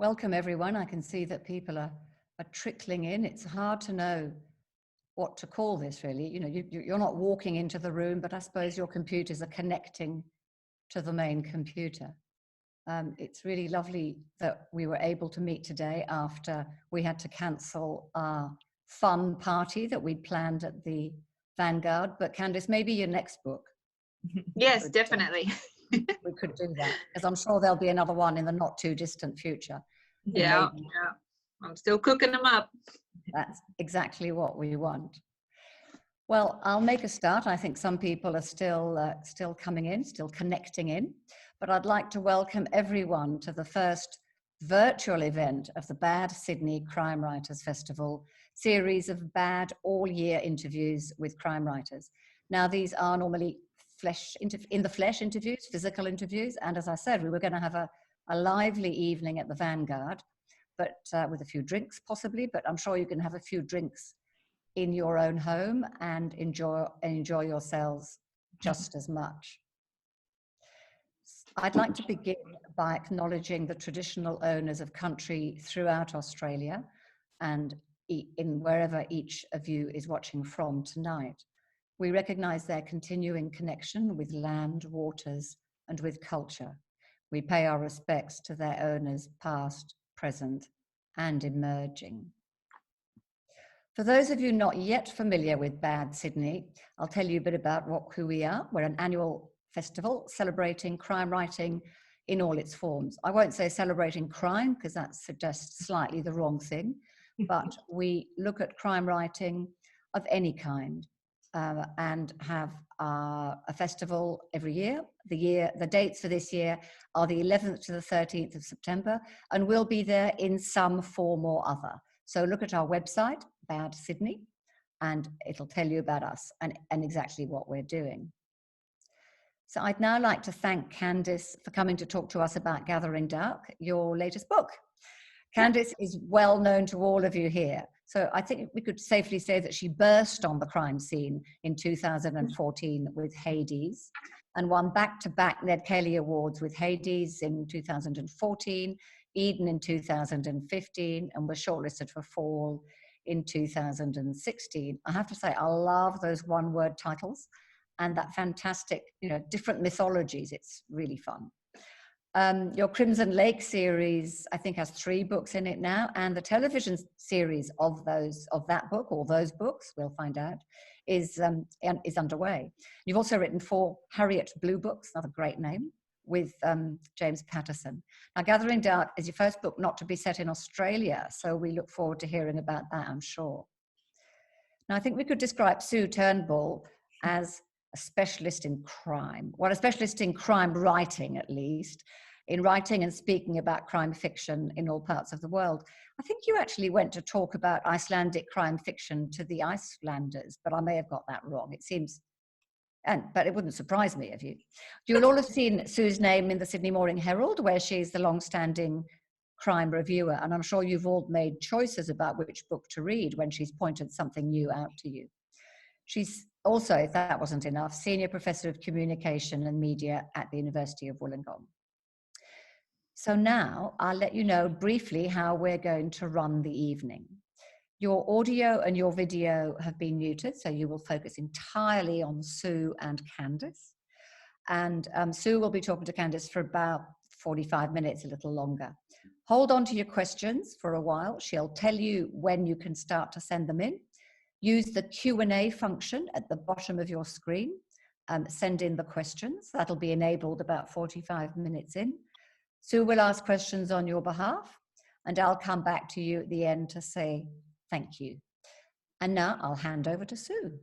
Welcome, everyone. I can see that people are trickling in. It's hard to know what to call this, really. You know, you're not walking into the room, but I suppose your computers are connecting to the main computer. It's really lovely that we were able to meet today after we had to cancel our fun party that we'd planned at the Vanguard. But Candice, maybe your next book. Yes, definitely. We could do that, because I'm sure there'll be another one in the not too distant future. Yeah, I'm still cooking them up. That's exactly what we want. Well, I'll make a start. I think some people are still coming in, still connecting in, but I'd like to welcome everyone to the first virtual event of the Bad Sydney Crime Writers Festival, series of bad all-year interviews with crime writers. Now, these are normally in the flesh interviews, physical interviews, and as I said, we were going to have a lively evening at the Vanguard, but with a few drinks possibly, but I'm sure you can have a few drinks in your own home and enjoy yourselves just as much. I'd like to begin by acknowledging the traditional owners of country throughout Australia and in wherever each of you is watching from tonight. We recognise their continuing connection with land, waters, and with culture. We pay our respects to their owners past, present, and emerging. For those of you not yet familiar with Bad Sydney, I'll tell you a bit about who we are. We're an annual festival celebrating crime writing in all its forms. I won't say celebrating crime, because that suggests slightly the wrong thing, but we look at crime writing of any kind and have a festival every year. The dates for this year are the 11th to the 13th of September, and we'll be there in some form or other. So look at our website, Bad Sydney, and it'll tell you about us and exactly what we're doing. So I'd now like to thank Candice for coming to talk to us about Gathering Dark, your latest book. Candice is well known to all of you here. So I think we could safely say that she burst on the crime scene in 2014 with Hades and won back-to-back Ned Kelly Awards with Hades in 2014, Eden in 2015, and was shortlisted for Fall in 2016. I have to say, I love those one-word titles and that fantastic, different mythologies. It's really fun. Your Crimson Lake series, I think, has 3 books in it now, and the television series of that book, or those books, we'll find out, is underway. You've also written 4 Harriet Blue books, another great name, with James Patterson. Now, Gathering Dark is your first book not to be set in Australia, so we look forward to hearing about that, I'm sure. Now, I think we could describe Sue Turnbull as a specialist in crime, well, a specialist in crime writing, at least, in writing and speaking about crime fiction in all parts of the world. I think you actually went to talk about Icelandic crime fiction to the Icelanders, but I may have got that wrong. It seems, but it wouldn't surprise me if you. You'll all have seen Sue's name in the Sydney Morning Herald, where she's the long-standing crime reviewer, and I'm sure you've all made choices about which book to read when she's pointed something new out to you. She's also, if that wasn't enough, Senior Professor of Communication and Media at the University of Wollongong. So now I'll let you know briefly how we're going to run the evening. Your audio and your video have been muted, so you will focus entirely on Sue and Candice. And Sue will be talking to Candice for about 45 minutes, a little longer. Hold on to your questions for a while. She'll tell you when you can start to send them in. Use the Q&A function at the bottom of your screen. Send in the questions. That'll be enabled about 45 minutes in. Sue will ask questions on your behalf, and I'll come back to you at the end to say thank you. And now I'll hand over to Sue.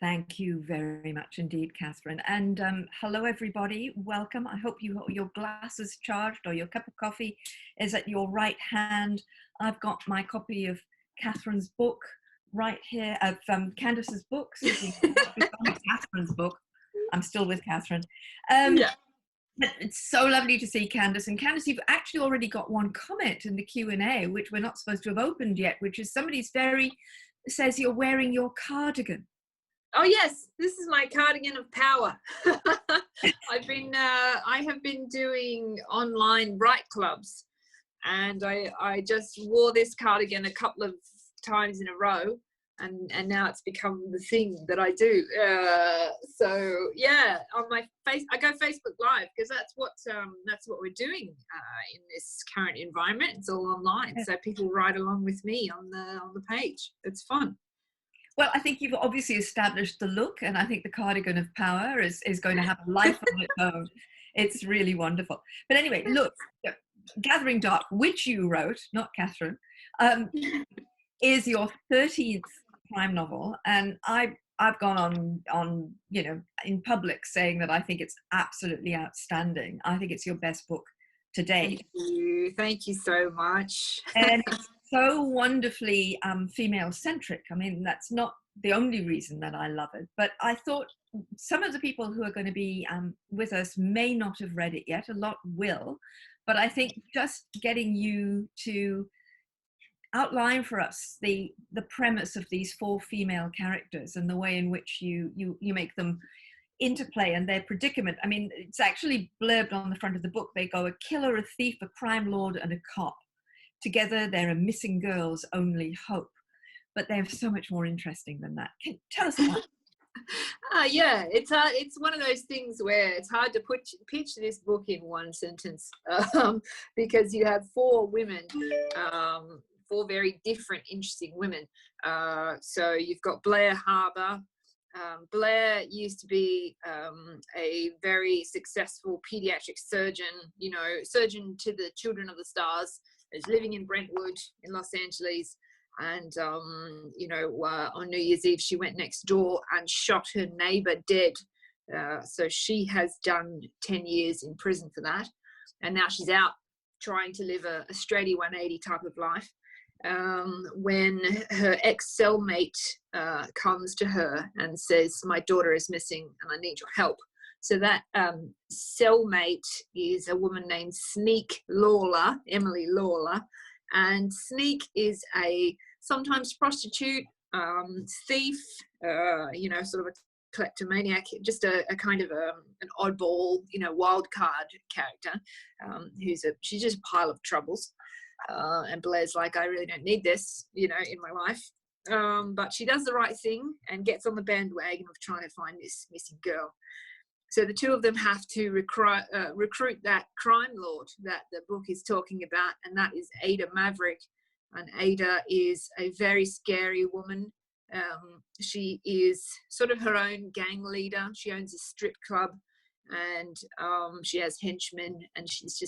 Thank you very much indeed, Catherine. And hello, everybody. Welcome. I hope your glass is charged or your cup of coffee is at your right hand. I've got my copy of Catherine's book right here, of Candice's book. Catherine's book. I'm still with Catherine. Yeah. It's so lovely to see Candice. And Candice, you've actually already got one comment in the Q&A, which we're not supposed to have opened yet, which is says you're wearing your cardigan. Oh yes, this is my cardigan of power. I have been doing online write clubs, and I just wore this cardigan a couple of times in a row, and now it's become the thing that I do. So yeah, on my face, I go Facebook Live because that's what we're doing in this current environment. It's all online, so people ride along with me on the page. It's fun. Well, I think you've obviously established the look, and I think the cardigan of power is going to have a life of its own. It's really wonderful. But anyway, look, Gathering Dark, which you wrote, not Catherine, is your 13th crime novel, and I've gone on in public saying that I think it's absolutely outstanding. I think it's your best book to date. Thank you so much. And it's so wonderfully female centric. I mean, that's not the only reason that I love it, but I thought some of the people who are going to be with us may not have read it yet. A lot will, but I think just getting you to outline for us the premise of these 4 female characters and the way in which you make them interplay and their predicament. I mean, it's actually blurbed on the front of the book. They go, a killer, a thief, a crime lord, and a cop. Together, they're a missing girl's only hope. But they're so much more interesting than that. Tell us about it. Yeah, it's one of those things where it's hard to pitch this book in one sentence because you have 4 women, 4 very different, interesting women. So you've got Blair Harbour. Blair used to be a very successful pediatric surgeon, surgeon to the children of the stars. Is living in Brentwood in Los Angeles. And, on New Year's Eve, she went next door and shot her neighbor dead. So she has done 10 years in prison for that. And now she's out trying to live a Australia 180 type of life. When her ex-cellmate comes to her and says, my daughter is missing and I need your help. So that cellmate is a woman named Sneak Lawler, Emily Lawler. And Sneak is a sometimes prostitute, thief, sort of a kleptomaniac, just a kind of an oddball, wild card character. She's just a pile of troubles. And Blair's like, I really don't need this, in my life. But she does the right thing and gets on the bandwagon of trying to find this missing girl. So the 2 of them have to recruit that crime lord that the book is talking about, and that is Ada Maverick. And Ada is a very scary woman. She is sort of her own gang leader. She owns a strip club, and she has henchmen, and she was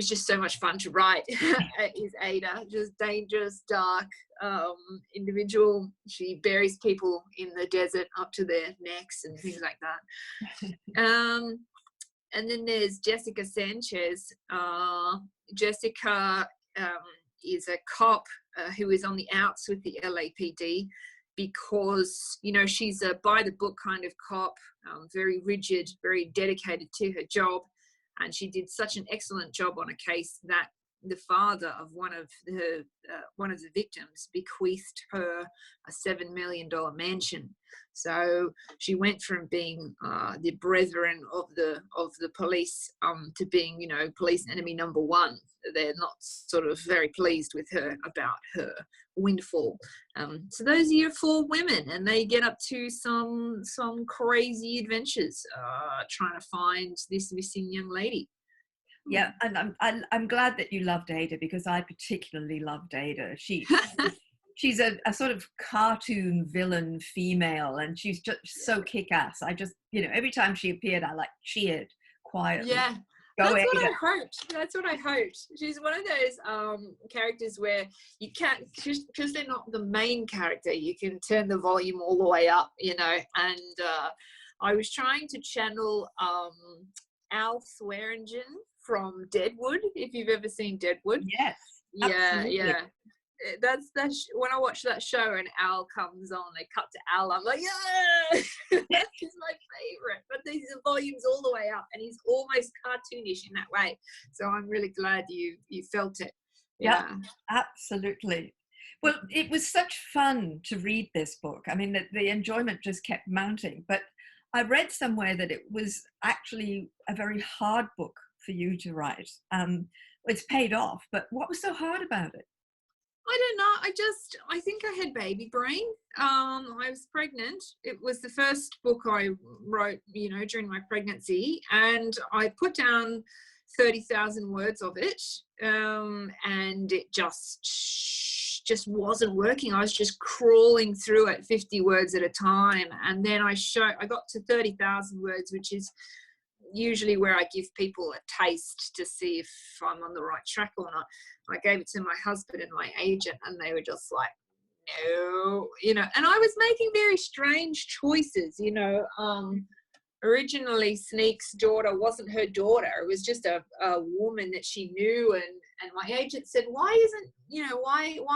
just so much fun to write. Is Ada, just dangerous, dark individual. She buries people in the desert up to their necks and things like that. And then there's Jessica Sanchez. Jessica is a cop who is on the outs with the LAPD because, she's a by-the-book kind of cop, very rigid, very dedicated to her job. And she did such an excellent job on a case that the father of one of the victims bequeathed her a $7 million mansion. So she went from being the brethren of the police to being, police enemy number 1. They're not sort of very pleased with her about her windfall. So those are your 4 women, and they get up to some crazy adventures trying to find this missing young lady. Yeah, and I'm glad that you loved Ada, because I particularly loved Ada. She's a sort of cartoon villain female, and she's just so kick-ass. I just, every time she appeared, I cheered quietly. Yeah. Go That's Ada. what I hoped. That's what I hoped. She's one of those characters where you can't, because they're not the main character, you can turn the volume all the way up, and I was trying to channel Al Swearingen from Deadwood, if you've ever seen Deadwood. Yes. Absolutely. Yeah. That's when I watch that show and Al comes on, they cut to Al, I'm like, yeah, he's my favorite. But the volume's all the way up, and he's almost cartoonish in that way. So I'm really glad you felt it. Yeah, absolutely. Well, it was such fun to read this book. I mean, the enjoyment just kept mounting. But I read somewhere that it was actually a very hard book for you to write. It's paid off, but what was so hard about it? I don't know. I think I had baby brain. I was pregnant. It was the first book I wrote, during my pregnancy, and I put down 30,000 words of it, and it just wasn't working. I was just crawling through it 50 words at a time, and then I got to 30,000 words, which is usually where I give people a taste to see if I'm on the right track or not. I gave it to my husband and my agent, and they were just like, no, and I was making very strange choices, originally Sneak's daughter wasn't her daughter. It was just a woman that she knew, and my agent said, why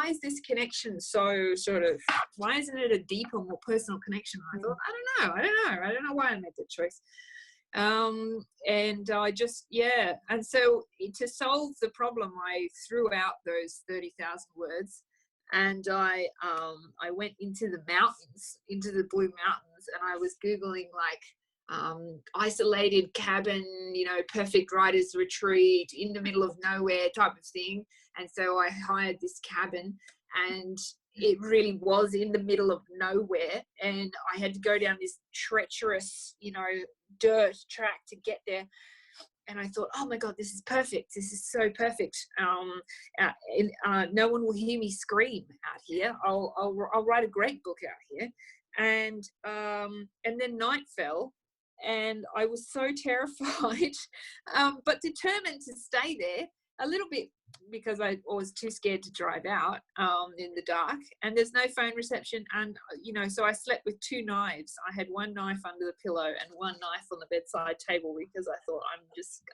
is this connection so sort of, why isn't it a deeper, more personal connection? And I thought, I don't know why I made that choice. And I just, and so to solve the problem, I threw out those 30,000 words, and I went into the mountains, into the Blue Mountains, and I was Googling isolated cabin, perfect writer's retreat in the middle of nowhere type of thing. And so I hired this cabin, and it really was in the middle of nowhere, and I had to go down this treacherous, dirt track to get there. And I thought, oh my God, this is perfect. This is so perfect. No one will hear me scream out here. I'll write a great book out here. And then night fell, and I was so terrified, but determined to stay there a little bit, because I was too scared to drive out in the dark, and there's no phone reception, and so I slept with two knives. I had one knife under the pillow and one knife on the bedside table, because I thought,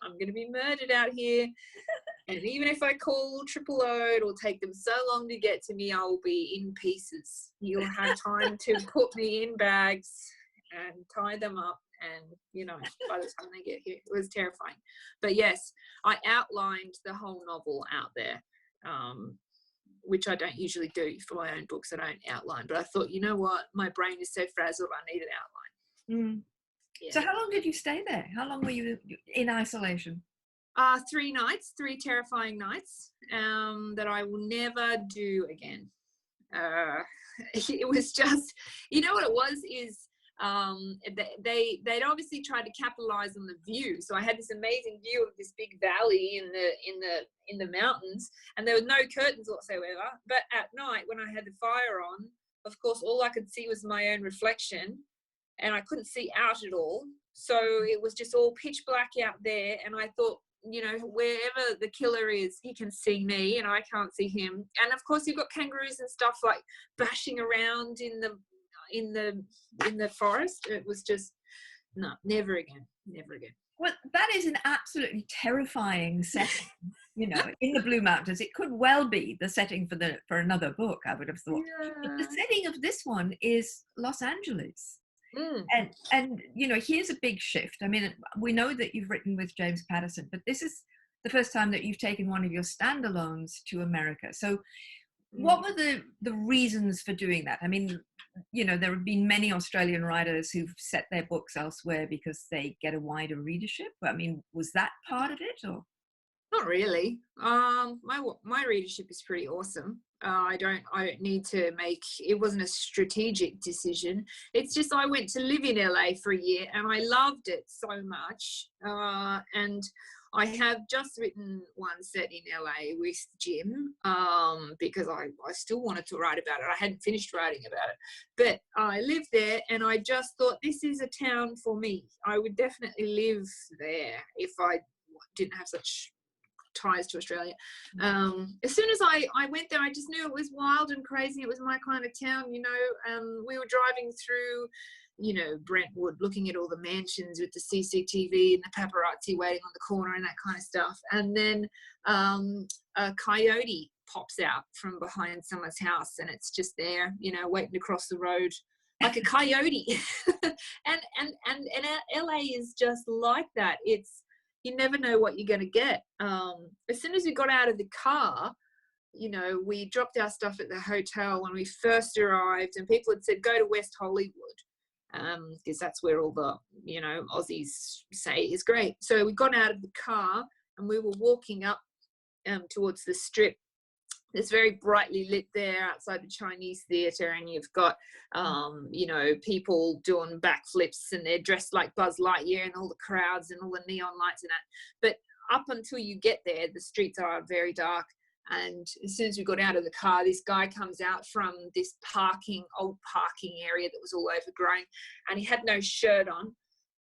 I'm going to be murdered out here, and even if I call Triple O, it'll take them so long to get to me, I'll be in pieces. You'll have time to put me in bags and tie them up, and by the time they get here, it was terrifying. But yes, I outlined the whole novel out there, which I don't usually do for my own books. I don't outline, but I thought, you know what, my brain is so frazzled, I need an outline. Yeah. So how long did you stay there? How long were you in isolation? 3 nights, 3 terrifying nights, that I will never do again. It was just, what it was is, they'd obviously tried to capitalize on the view. So I had this amazing view of this big valley in the mountains, and there were no curtains whatsoever. But at night, when I had the fire on, of course, all I could see was my own reflection, and I couldn't see out at all. So it was just all pitch black out there. And I thought, wherever the killer is, he can see me and I can't see him. And of course, you've got kangaroos and stuff like bashing around in the forest. It was just, no, never again. Well, that is an absolutely terrifying setting, in the Blue Mountains. It could well be the setting for another book, I would have thought. Yeah. But the setting of this one is Los Angeles. And here's a big shift. I mean, we know that you've written with James Patterson, but this is the first time that you've taken one of your standalones to America. So what were the reasons for doing that? I mean, there have been many Australian writers who've set their books elsewhere because they get a wider readership. I mean, was that part of it, or? Not really. My readership is pretty awesome. I don't need to make, it wasn't a strategic decision. It's just I went to live in LA for a year and I loved it so much. And I have just written one set in LA with Jim, because I still wanted to write about it. I hadn't finished writing about it, but I lived there, and I just thought, this is a town for me. I would definitely live there if I didn't have such ties to Australia. As soon as I went there, I just knew it was wild and crazy. It was my kind of town, we were driving through, Brentwood, looking at all the mansions with the CCTV and the paparazzi waiting on the corner and that kind of stuff. And then a coyote pops out from behind someone's house, and it's just there, waiting to cross the road like a coyote. and LA is just like that. You never know what you're going to get. As soon as we got out of the car, we dropped our stuff at the hotel when we first arrived, and people had said, go to West Hollywood. because that's where all the, you know, Aussies say is great. So we got out of the car and we were walking up towards the Strip. It's very brightly lit there outside the Chinese theatre, and you've got, you know, people doing backflips, and they're dressed like Buzz Lightyear, and all the crowds and all the neon lights and that. But up until you get there, the streets are very dark. And as soon as we got out of the car, this guy comes out from this old parking area that was all overgrown, and he had no shirt on,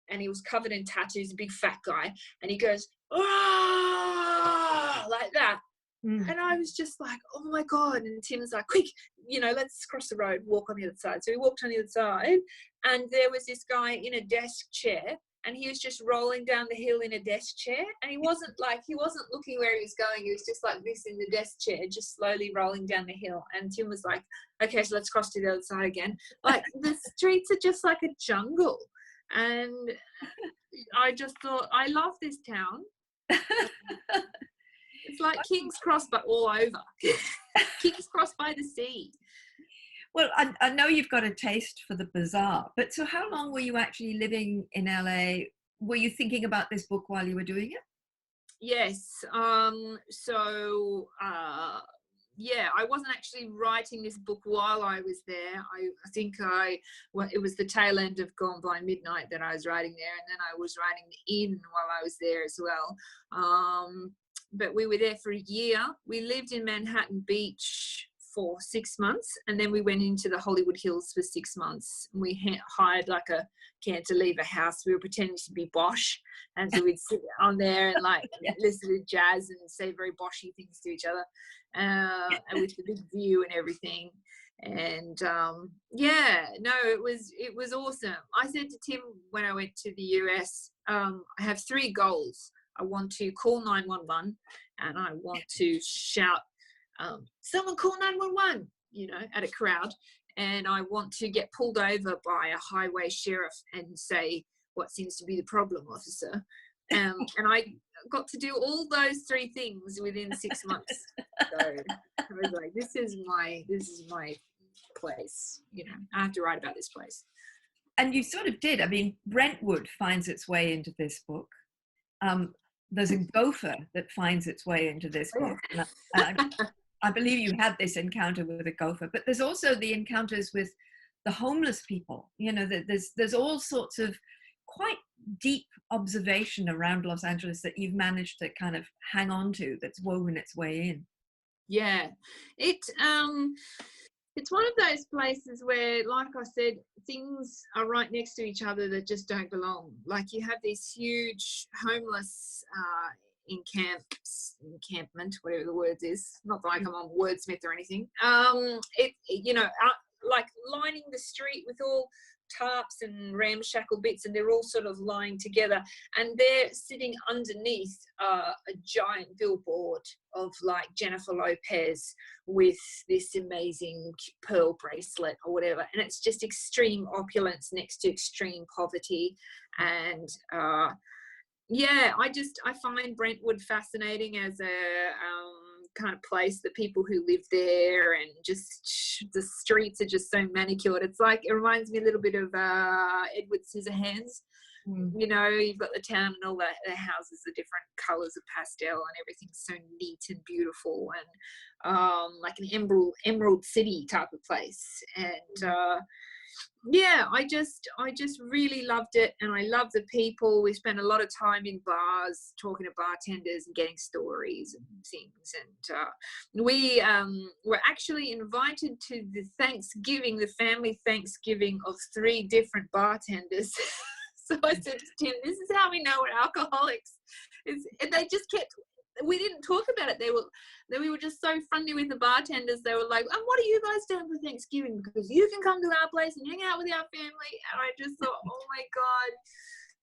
and he was covered in tattoos, a big fat guy, and he goes, "Ah!" like that. And I was just like, oh my God. And Tim's like, quick, you know, let's cross the road, walk on the other side. So we walked on the other side, and there was this guy in a desk chair, and he was just rolling down the hill in a desk chair. And he wasn't looking where he was going. He was just like this in the desk chair, just slowly rolling down the hill. And Tim was like, okay, so let's cross to the other side again. Like, the streets are just like a jungle. And I just thought, I love this town. It's like King's Cross, but all over. King's Cross by the sea. Well, I know you've got a taste for the bizarre, but so how long were you actually living in LA? Were you thinking about this book while you were doing it? Yes. Yeah, I wasn't actually writing this book while I was there. I think it was the tail end of Gone by Midnight that I was writing there, and then I was writing the Inn while I was there as well. But we were there for a year. We lived in Manhattan Beach for 6 months, and then we went into the Hollywood Hills for 6 months. We hired like a cantilever house. We were pretending to be Bosch, and so we'd sit on there and like listen to jazz and say very Boshy things to each other, and with the big view and everything. And it was awesome. I said to Tim when I went to the US, I have 3 goals. I want to call 911, and I want to shout, someone call 911, you know, at a crowd. And I want to get pulled over by a highway sheriff and say, what seems to be the problem, officer? And I got to do all those 3 things within 6 months. So I was like, this is my place, you know, I have to write about this place. And you sort of did. I mean, Brentwood finds its way into this book. There's a gopher that finds its way into this book. I believe you had this encounter with a gopher, but there's also the encounters with the homeless people. You know, there's all sorts of quite deep observation around Los Angeles that you've managed to kind of hang on to, that's woven its way in. Yeah, it's one of those places where, like I said, things are right next to each other that just don't belong. Like, you have these huge homeless encampment, whatever the word is. Not like I'm on Wordsmith or anything. Like lining the street with all tarps and ramshackle bits, and they're all sort of lying together, and they're sitting underneath a giant billboard of like Jennifer Lopez with this amazing pearl bracelet or whatever, and it's just extreme opulence next to extreme poverty. And I find Brentwood fascinating as a kind of place, the people who live there, and just the streets are just so manicured. It's like, it reminds me a little bit of Edward Scissorhands. You know, you've got the town and all the houses are different colours of pastel, and everything's so neat and beautiful, and like an emerald city type of place. And I just really loved it, and I love the people. We spent a lot of time in bars talking to bartenders and getting stories and things. And we were actually invited to the family Thanksgiving of 3 different bartenders. So I said to Tim, this is how we know we're alcoholics. And they just kept, we didn't talk about it. We were just so friendly with the bartenders. They were like, and what are you guys doing for Thanksgiving? Because you can come to our place and hang out with our family. And I just thought, oh my God,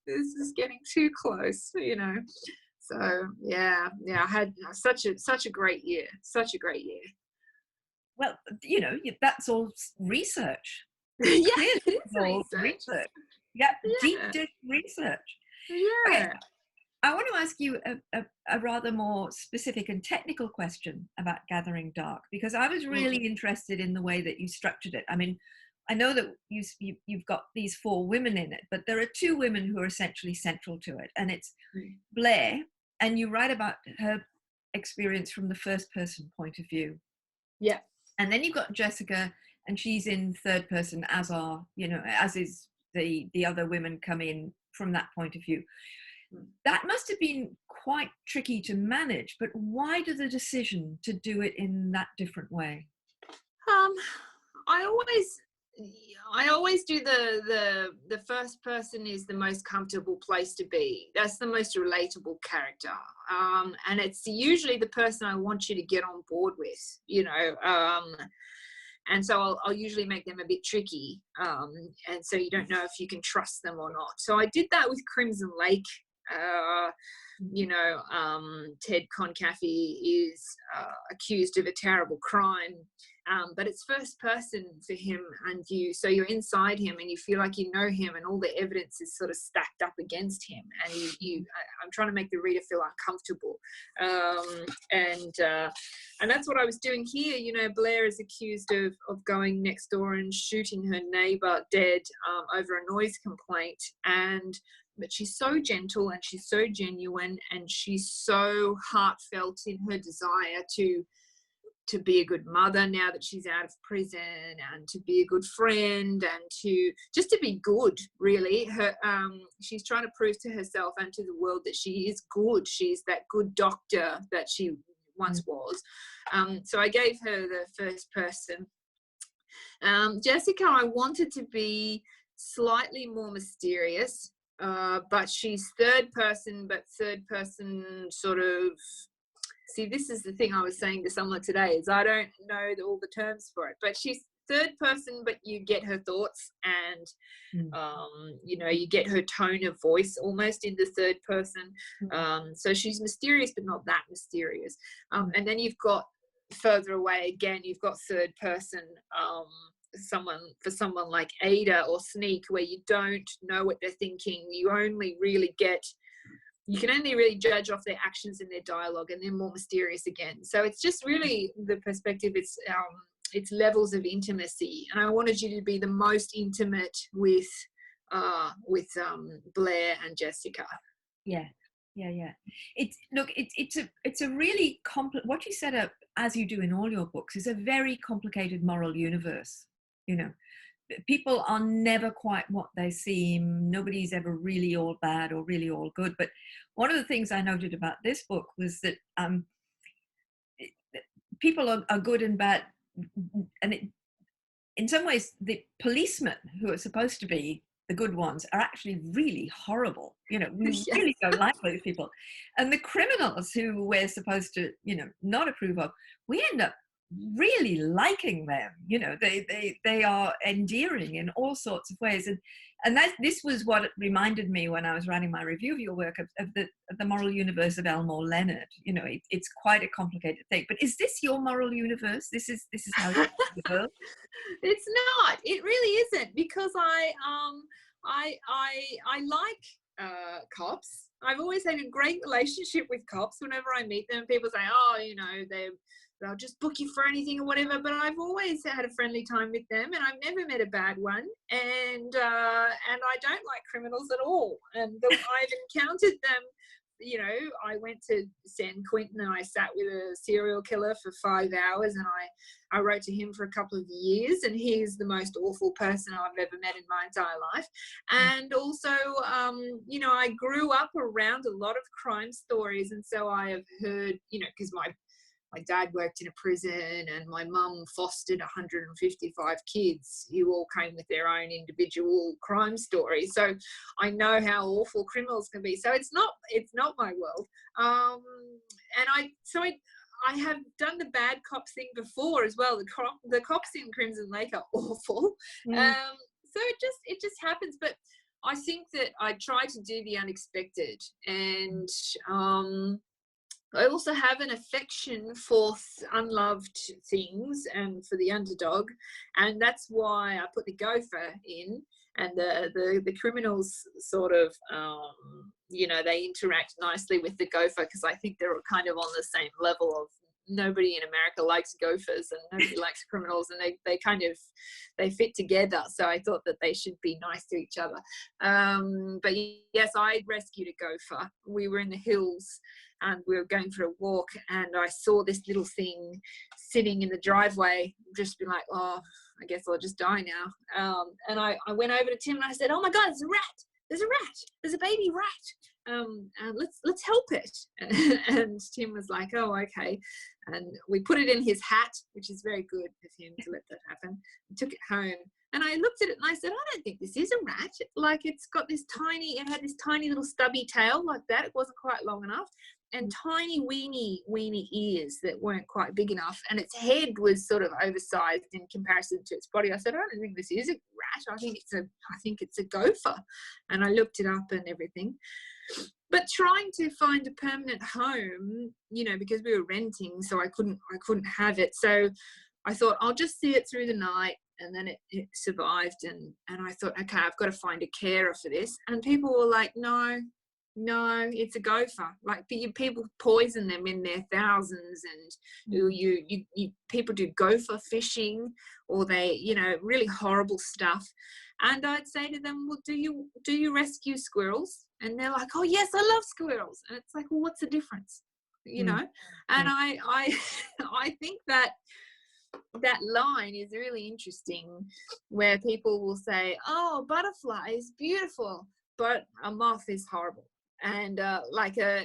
this is getting too close, you know. So yeah, I had such a great year. Well, you know, that's all research. Yeah, it is research. Yeah, deep research. Yeah. Okay. I want to ask you a rather more specific and technical question about Gathering Dark, because I was really interested in the way that you structured it. I mean, I know that you've got these 4 women in it, but there are 2 women who are essentially central to it, and it's Blair, and you write about her experience from the first person point of view. Yeah. And then you've got Jessica, and she's in third person, as is the other women come in from that point of view. That must have been quite tricky to manage, but why the decision to do it in that different way? I always do the first person is the most comfortable place to be. That's the most relatable character, and it's usually the person I want you to get on board with, and so I'll usually make them a bit tricky, and so you don't know if you can trust them or not. So I did that with Crimson Lake. Ted Concaffey is accused of a terrible crime, but it's first person for him, and so you're inside him and you feel like you know him, and all the evidence is sort of stacked up against him, and I'm trying to make the reader feel uncomfortable, and that's what I was doing here. Blair is accused of going next door and shooting her neighbor dead over a noise complaint, but she's so gentle and she's so genuine and she's so heartfelt in her desire to be a good mother now that she's out of prison, and to be a good friend, and to be good, really. She's trying to prove to herself and to the world that she is good. She's that good doctor that she once was. So I gave her the first person. Jessica, I wanted to be slightly more mysterious. But she's third person sort of, see, this is the thing I was saying to someone today, is I don't know all the terms for it, but she's third person, but you get her thoughts, and you get her tone of voice almost in the third person. So she's mysterious, but not that mysterious. And then you've got further away again, you've got third person, someone like Ada or Sneak, where you don't know what they're thinking. You can only really judge off their actions and their dialogue, and they're more mysterious again. So it's just really the perspective. It's levels of intimacy, and I wanted you to be the most intimate with Blair and Jessica. Yeah. It's a really what you set up, as you do in all your books, is a very complicated moral universe. People are never quite what they seem. Nobody's ever really all bad or really all good. But one of the things I noted about this book was that people are good and bad, and in some ways the policemen who are supposed to be the good ones are actually really horrible. We really don't like those people, and the criminals who we're supposed to not approve of, we end up really liking them. They are endearing in all sorts of ways, and this was what it reminded me when I was writing my review of your work, of the moral universe of Elmore Leonard. It's quite a complicated thing. But is this your moral universe? This is how you see the world? It's not. It really isn't, because I like cops. I've always had a great relationship with cops. Whenever I meet them, people say, "Oh, they'll just book you for anything or whatever," but I've always had a friendly time with them, and I've never met a bad one, and I don't like criminals at all, and I've encountered them. I went to San Quentin and I sat with a serial killer for 5 hours, and I wrote to him for a couple of years, and he's the most awful person I've ever met in my entire life. And also, I grew up around a lot of crime stories, and so I have heard, because my dad worked in a prison, and my mum fostered 155 kids who all came with their own individual crime stories. So I know how awful criminals can be. So it's not my world. I have done the bad cops thing before as well. The cops in Crimson Lake are awful. So it just happens. But I think that I try to do the unexpected, and I also have an affection for unloved things and for the underdog, and that's why I put the gopher in, and the criminals sort of, they interact nicely with the gopher, because I think they're kind of on the same level of nobody in America likes gophers and nobody likes criminals, and they fit together. So I thought that they should be nice to each other. But yes, I rescued a gopher. We were in the hills and we were going for a walk, and I saw this little thing sitting in the driveway, just be like, oh, I guess I'll just die now. And I went over to Tim and I said, oh my God, there's a rat. There's a rat. There's a baby rat. And let's help it. And Tim was like, oh, okay. And we put it in his hat, which is very good of him to let that happen. We took it home. And I looked at it and I said, I don't think this is a rat. Like, it's got this tiny, it had this tiny little stubby tail like that. It wasn't quite long enough. And tiny weeny ears that weren't quite big enough. And its head was sort of oversized in comparison to its body. I said, I don't think this is a rat. I think it's a gopher. And I looked it up and everything. But trying to find a permanent home, you know, because we were renting, so I couldn't have it. So I thought, I'll just see it through the night. And then it survived. And I thought, okay, I've got to find a carer for this. And people were like, no, it's a gopher. Like, people poison them in their thousands, and you people do gopher fishing, or they, you know, really horrible stuff. And I'd say to them, well, do you rescue squirrels? And they're like, oh yes, I love squirrels. And it's like, well, what's the difference, you know? And I think that line is really interesting, where people will say, oh, butterfly is beautiful, but a moth is horrible. And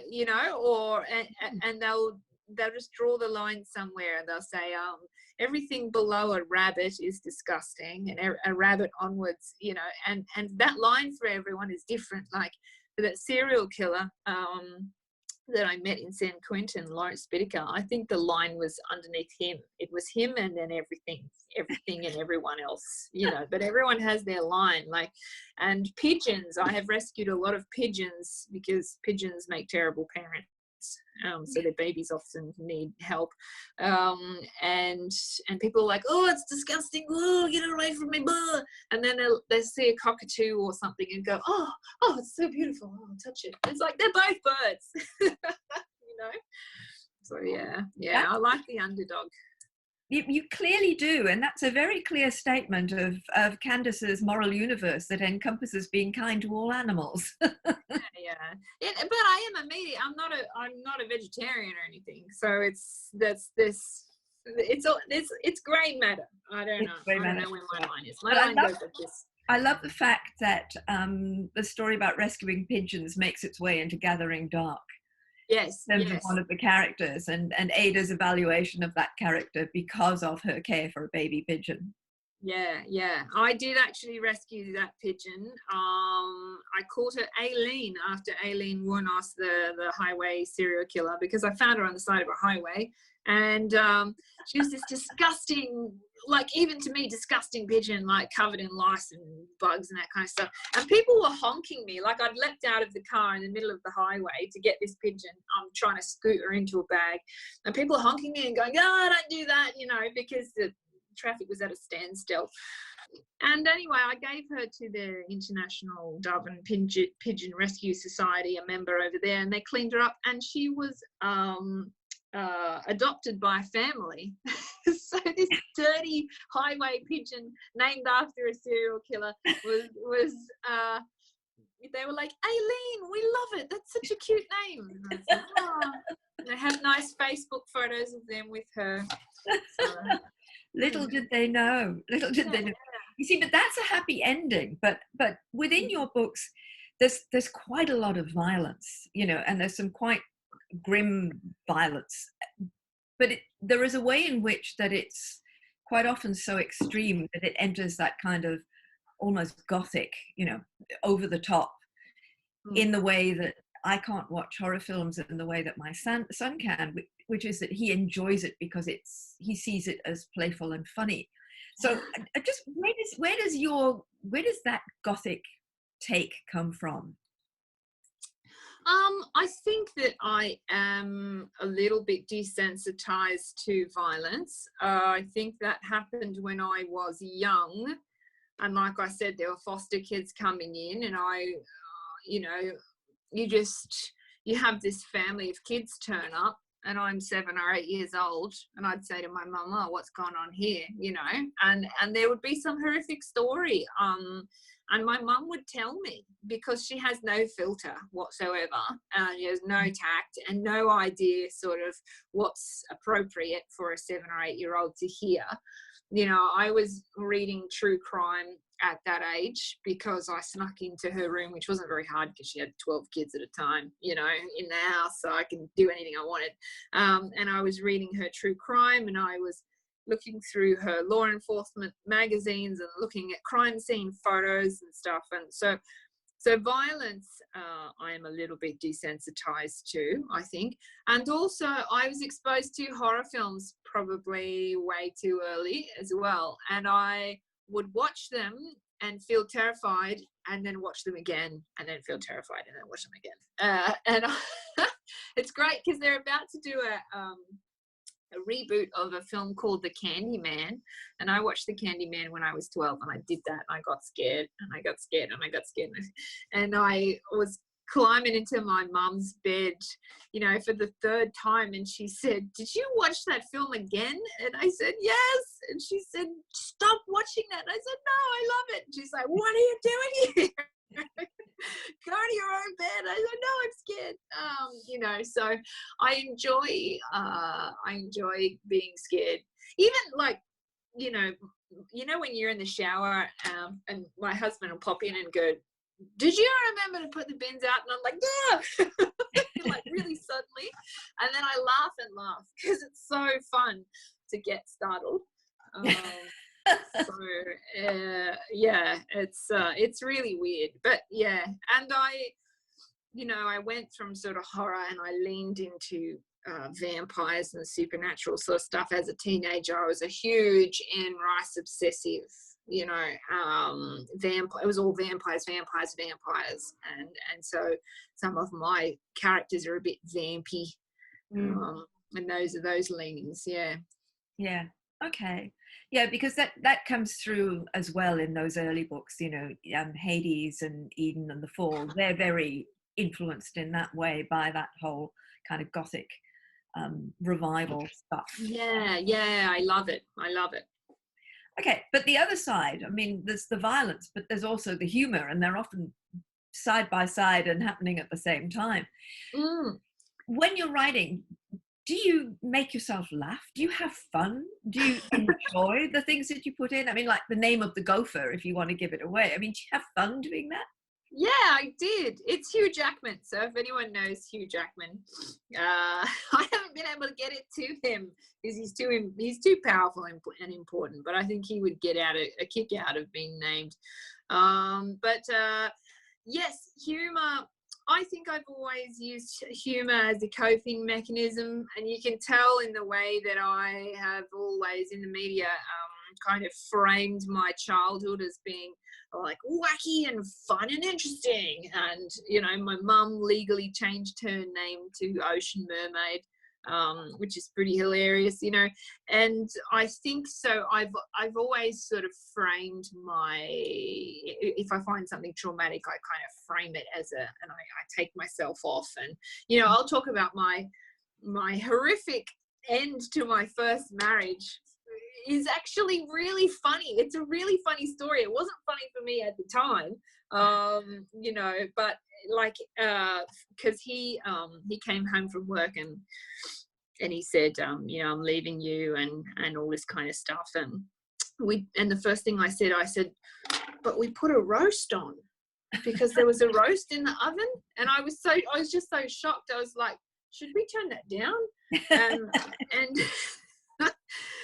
you know, or and they'll just draw the line somewhere, and they'll say everything below a rabbit is disgusting, and a rabbit onwards, you know, and that line for everyone is different. Like, for that serial killer that I met in San Quentin, Lawrence Bittaker, I think the line was underneath him. It was him and then everything and everyone else, you know, but everyone has their line. Like, and pigeons, I have rescued a lot of pigeons, because pigeons make terrible parents. So their babies often need help. And people are like, oh, it's disgusting. Oh, get it away from me. Blah. And then they'll see a cockatoo or something and go, oh, it's so beautiful. Oh, I'll touch it. It's like, they're both birds, you know? So yeah, I like the underdog. You clearly do, and that's a very clear statement of Candice's moral universe that encompasses being kind to all animals. But I am I'm not a vegetarian or anything, so it's grey matter. I don't know where my line is. My line goes like this. I love the fact that the story about rescuing pigeons makes its way into Gathering Dark. Yes, in terms of one of the characters, and Ada's evaluation of that character because of her care for a baby pigeon. Yeah. I did actually rescue that pigeon. I called her Aileen after Aileen Wuornos, the highway serial killer, because I found her on the side of a highway, and she was this disgusting, like, even to me, disgusting pigeon, like covered in lice and bugs and that kind of stuff. And people were honking me, like I'd leapt out of the car in the middle of the highway to get this pigeon. I'm trying to scoot her into a bag, and people are honking me and going, oh, don't do that, you know, because the traffic was at a standstill. And anyway, I gave her to the International Dove and Pigeon Rescue Society, a member over there, and they cleaned her up, and she was adopted by a family. So this dirty highway pigeon named after a serial killer was they were like, Aileen, we love it, that's such a cute name. And I said, oh. And I have nice Facebook photos of them with her. So, Little did they know. You see, but that's a happy ending. But within your books, there's quite a lot of violence, you know, and there's some quite grim violence. But there is a way in which that it's quite often so extreme that it enters that kind of almost gothic, you know, over the top, in the way that I can't watch horror films in the way that my son can, which is that he enjoys it because he sees it as playful and funny. So just where does that gothic take come from? I think that I am a little bit desensitized to violence. I think that happened when I was young, and like I said, there were foster kids coming in, and you have this family of kids turn up, and I'm 7 or 8 years old, and I'd say to my mum, "Oh, what's going on here?" You know, and there would be some horrific story. And my mum would tell me, because she has no filter whatsoever. She has no tact and no idea sort of what's appropriate for a 7 or 8 year old to hear. You know, I was reading true crime at that age because I snuck into her room, which wasn't very hard because she had 12 kids at a time, you know, in the house, so I can do anything I wanted. And I was reading her true crime, and I was looking through her law enforcement magazines and looking at crime scene photos and stuff. And so violence, I am a little bit desensitized to, I think. And also I was exposed to horror films probably way too early as well. And I would watch them and feel terrified, and then watch them again, and then feel terrified, and then watch them again. It's great because they're about to do a reboot of a film called The Candyman, and I watched The Candyman when I was 12, and I did that, and I got scared, and I got scared, and I got scared, and I was climbing into my mum's bed, you know, for the 3rd time, and she said, "Did you watch that film again?" And I said, "Yes." And she said, "Stop watching that." And I said, "No, I love it." And she's like, "What are you doing here? Go to your own bed." I said, "No, I'm scared." You know, so I enjoy being scared. Even like, you know, when you're in the shower, and my husband will pop in and go, "Did you remember to put the bins out?" And I'm like, "Yeah," like really suddenly. And then I laugh and laugh because it's so fun to get startled. Yeah, it's really weird, but yeah. And I went from sort of horror, and I leaned into vampires and supernatural sort of stuff as a teenager. I was a huge Anne Rice obsessive. You know, it was all vampires, and so some of my characters are a bit vampy, and those leanings. Yeah. Okay. Yeah, because that comes through as well in those early books. You know, Hades and Eden and the Fall. They're very influenced in that way by that whole kind of gothic revival stuff. Yeah, I love it. Okay, but the other side, I mean, there's the violence, but there's also the humor, and they're often side by side and happening at the same time. When you're writing, do you make yourself laugh? Do you have fun? Do you enjoy the things that you put in? I mean, like The Name of the Gopher, if you want to give it away. I mean, do you have fun doing that? Yeah, I did. It's Hugh Jackman. So if anyone knows Hugh Jackman, I haven't been able to get it to him because he's too powerful and important. But I think he would get a kick out of being named. Yes, humor. I think I've always used humor as a coping mechanism, and you can tell in the way that I have always in the media kind of framed my childhood as being like wacky and fun and interesting. And you know, my mum legally changed her name to Ocean Mermaid, which is pretty hilarious, you know. And I think so I've always sort of framed if I find something traumatic, I kind of frame it as and I take myself off. And you know, I'll talk about my horrific end to my first marriage is actually really funny. It's a really funny story. It wasn't funny for me at the time, you know, but like because he came home from work and he said, you know, "I'm leaving you," and all this kind of stuff. And the first thing I said, "But we put a roast on," because there was a roast in the oven. And I was just so shocked. I was like, "Should we turn that down?" And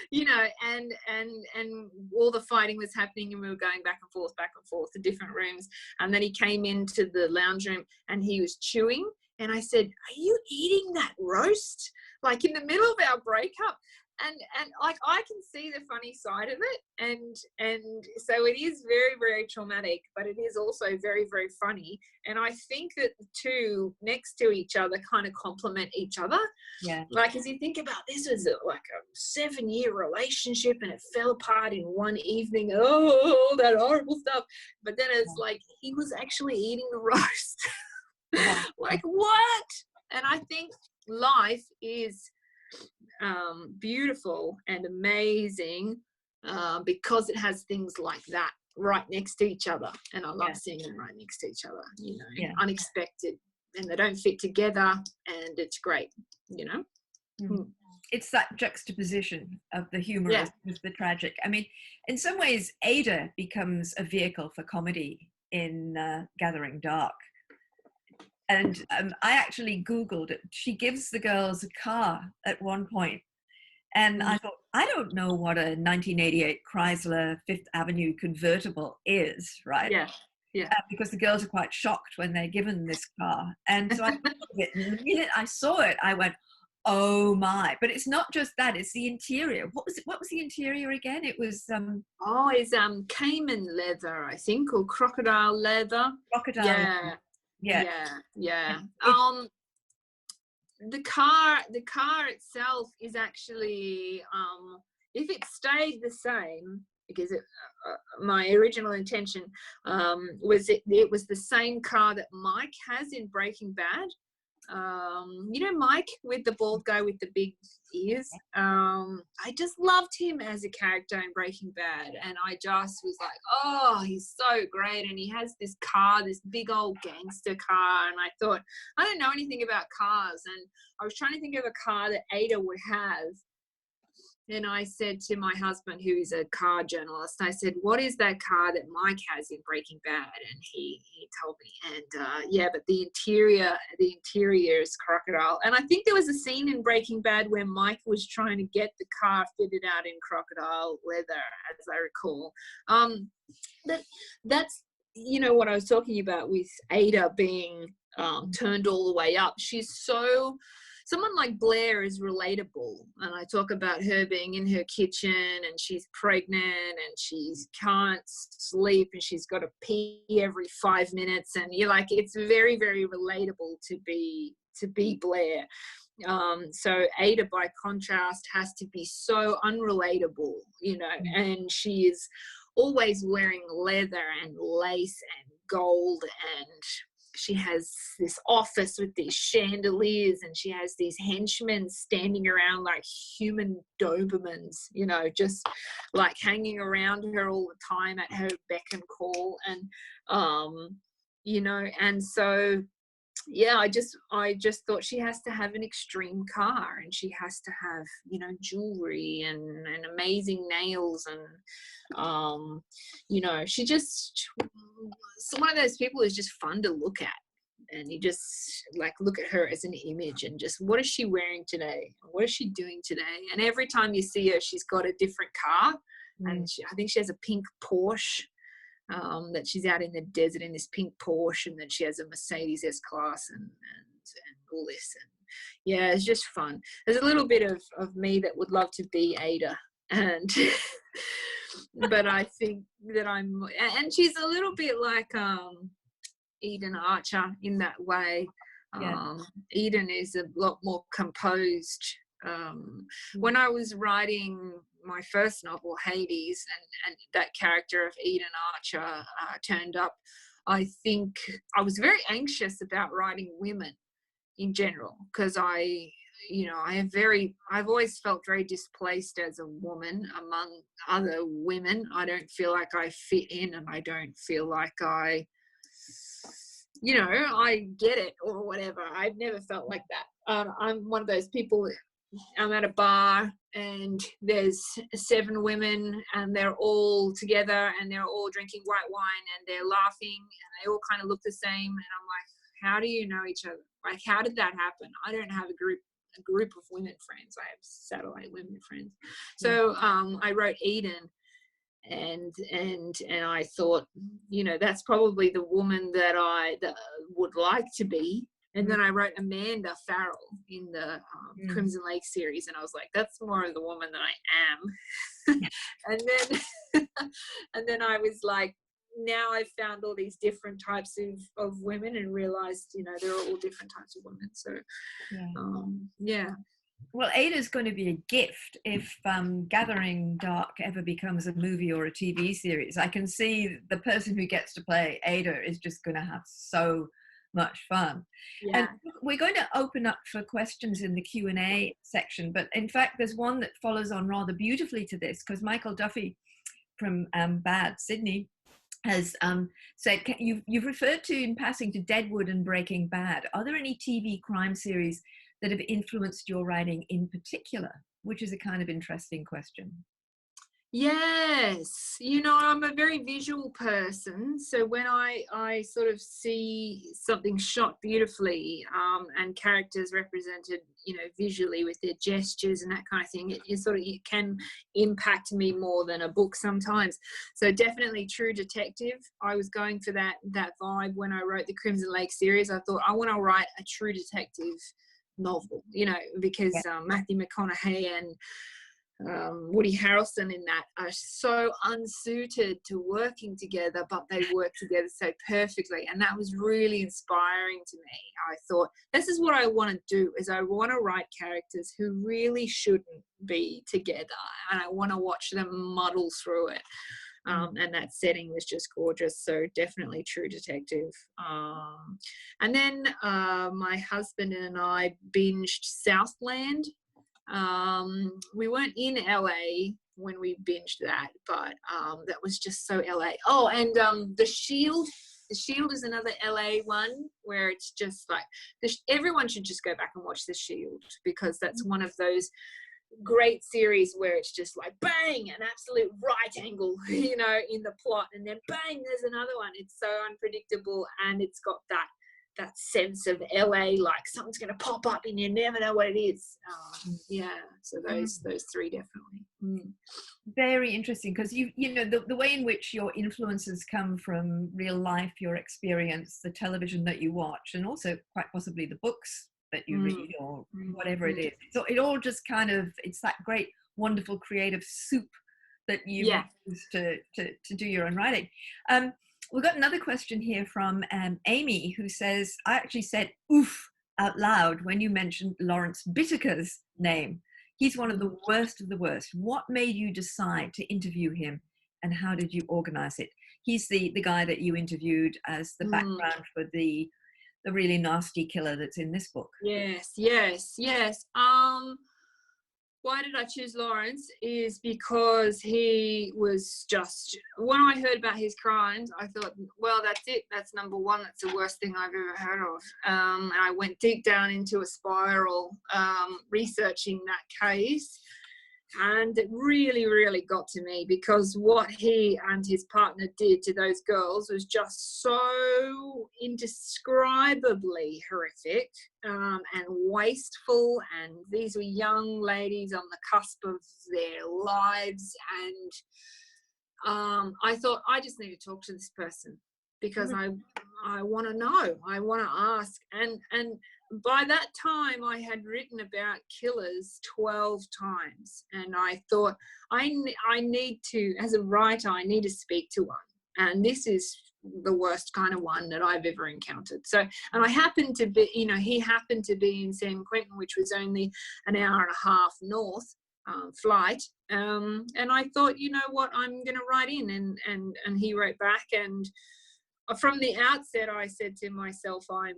you know, and all the fighting was happening, and we were going back and forth to different rooms. And then he came into the lounge room and he was chewing, and I said, "Are you eating that roast?" Like in the middle of our breakup. And like I can see the funny side of it, and so it is very, very traumatic, but it is also very, very funny. And I think that the two next to each other kind of complement each other. Yeah. Like as you think about this, was like a 7-year relationship, and it fell apart in one evening. Oh, that horrible stuff. But then it's like he was actually eating the roast. Like what? And I think life is beautiful and amazing because it has things like that right next to each other, and I love seeing them right next to each other, you know, unexpected, and they don't fit together, and it's great, you know. It's that juxtaposition of the humorous with the tragic. I mean, in some ways, Ada becomes a vehicle for comedy in Gathering Dark. And I actually Googled it. She gives the girls a car at one point. And I thought, I don't know what a 1988 Chrysler Fifth Avenue convertible is, right? Yeah. Because the girls are quite shocked when they're given this car. And so I Googled it, and the minute I saw it, I went, oh my. But it's not just that, it's the interior. What was the interior again? It was it's caiman leather, I think, or crocodile leather. Yeah. The car itself is actually if it stayed the same, because my original intention was it was the same car that Mike has in Breaking Bad. You know, Mike, with the bald guy with the big ears. I just loved him as a character in Breaking Bad, and I just was like, oh, he's so great. And he has this car, this big old gangster car, and I thought, I don't know anything about cars, and I was trying to think of a car that Ada would have. And I said to my husband, who is a car journalist, I said, what is that car that Mike has in Breaking Bad? And he told me, and but the interior is crocodile. And I think there was a scene in Breaking Bad where Mike was trying to get the car fitted out in crocodile leather, as I recall. That's, you know, what I was talking about with Ada being turned all the way up. She's someone like Blair is relatable, and I talk about her being in her kitchen and she's pregnant and she can't sleep and she's got to pee every 5 minutes, and you're like, it's very, very relatable to be Blair. So Ada, by contrast, has to be so unrelatable, you know, and she is always wearing leather and lace and gold, and she has this office with these chandeliers, and she has these henchmen standing around like human Dobermans, you know, just like hanging around her all the time at her beck and call. And, you know, and so, yeah, I just thought she has to have an extreme car, and she has to have, you know, jewelry and amazing nails, and you know, she just one of those people who's just fun to look at, and you just like look at her as an image, and just, what is she wearing today? What is she doing today? And every time you see her, she's got a different car, and I think she has a pink Porsche. That she's out in the desert in this pink Porsche, and then she has a Mercedes S-Class and all this. And yeah, it's just fun. There's a little bit of me that would love to be Ada, and but I think that and she's a little bit like Eden Archer in that way. Eden is a lot more composed. When I was writing my first novel, Hades, and that character of Eden Archer turned up, I think I was very anxious about writing women in general, because I've always felt very displaced as a woman among other women. I don't feel like I fit in, and I don't feel like I get it or whatever. I've never felt like that. I'm one of those people. I'm at a bar and there's 7 women, and they're all together, and they're all drinking white wine, and they're laughing, and they all kind of look the same. And I'm like, how do you know each other? Like, how did that happen? I don't have a group of women friends. I have satellite women friends. So I wrote Eden, and I thought, you know, that's probably the woman that I would like to be. And then I wrote Amanda Farrell in the Crimson Lake series, and I was like, that's more of the woman than I am. and then I was like, now I've found all these different types of women, and realized, you know, there are all different types of women. So, Well, Ada's going to be a gift if Gathering Dark ever becomes a movie or a TV series. I can see the person who gets to play Ada is just going to have so much fun. Yeah. And we're going to open up for questions in the Q&A section, but in fact there's one that follows on rather beautifully to this, because Michael Duffy from Bad, Sydney, has said, you've referred to in passing to Deadwood and Breaking Bad. Are there any TV crime series that have influenced your writing in particular? Which is a kind of interesting question. Yes, you know, I'm a very visual person, so when I sort of see something shot beautifully and characters represented, you know, visually with their gestures and that kind of thing, it can impact me more than a book sometimes. So definitely True Detective. I was going for that vibe when I wrote the Crimson Lake series. I thought I want to write a true detective novel, you know, because Matthew McConaughey and Woody Harrelson in that are so unsuited to working together, but they work together so perfectly, and that was really inspiring to me. I thought, this is what I want to do, is I want to write characters who really shouldn't be together, and I want to watch them muddle through it. And that setting was just gorgeous. So definitely True Detective. And then my husband and I binged Southland. We weren't in LA when we binged that, but that was just so LA. Oh, and The Shield. The Shield is another LA one where it's just like everyone should just go back and watch The Shield, because that's one of those great series where it's just like bang, an absolute right angle, you know, in the plot, and then bang, there's another one. It's so unpredictable, and it's got that sense of LA, like something's going to pop up and you never know what it is. Yeah, so those three definitely. Very interesting, because you know the way in which your influences come from real life, your experience, the television that you watch, and also quite possibly the books that you read or whatever it is. So it all just kind of, it's that great, wonderful, creative soup that you use to do your own writing. We've got another question here from Amy, who says, I actually said oof out loud when you mentioned Lawrence Bittaker's name. He's one of the worst of the worst. What made you decide to interview him, and how did you organize it? He's the guy that you interviewed as the background for the really nasty killer that's in this book. Yes. Why did I choose Lawrence is because he was just, when I heard about his crimes, I thought, well, that's it. That's number one. That's the worst thing I've ever heard of. And I went deep down into a spiral researching that case. And it really, really got to me, because what he and his partner did to those girls was just so indescribably horrific and wasteful. And these were young ladies on the cusp of their lives. And I thought, I just need to talk to this person, because I want to know, I want to ask. And by that time I had written about killers 12 times, and I thought I need to, as a writer, I need to speak to one, and this is the worst kind of one that I've ever encountered. So, and I happened to be, you know, he happened to be in San Quentin, which was only an hour and a half north flight, and I thought, you know what, I'm going to write in, and he wrote back, and from the outset I said to myself, I'm